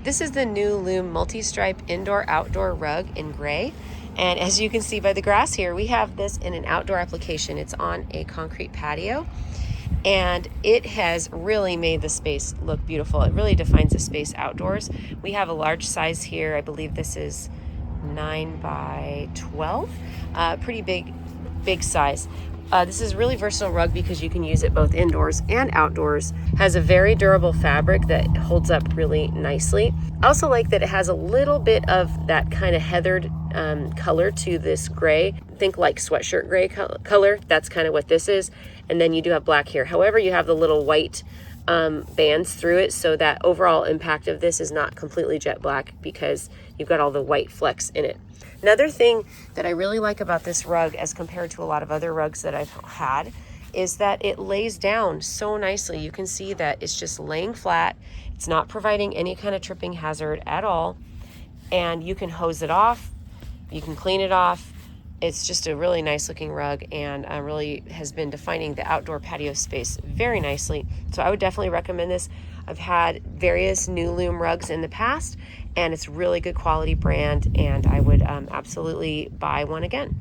This is the nuLOOM multi-stripe indoor-outdoor rug in gray. And as you can see by the grass here, we have this in an outdoor application. It's on a concrete patio, and it has really made the space look beautiful. It really defines the space outdoors. We have a large size here. I believe this is 9 by 12, pretty big size. This is really versatile rug because you can use it both indoors and outdoors. Has a very durable fabric that holds up really nicely. I also like that it has a little bit of that kind of heathered color to this gray. Think like sweatshirt gray color. That's kind of what this is. And then you do have black here. However, you have the little white bands through it, so that overall impact of this is not completely jet black because you've got all the white flecks in it. Another thing that I really like about this rug as compared to a lot of other rugs that I've had is that it lays down so nicely. You can see that it's just laying flat. It's not providing any kind of tripping hazard at all. And you can hose it off. You can clean it off. It's just a really nice looking rug, and really has been defining the outdoor patio space very nicely. So I would definitely recommend this. I've had various nuLOOM rugs in the past, and it's really good quality brand, and I would absolutely buy one again.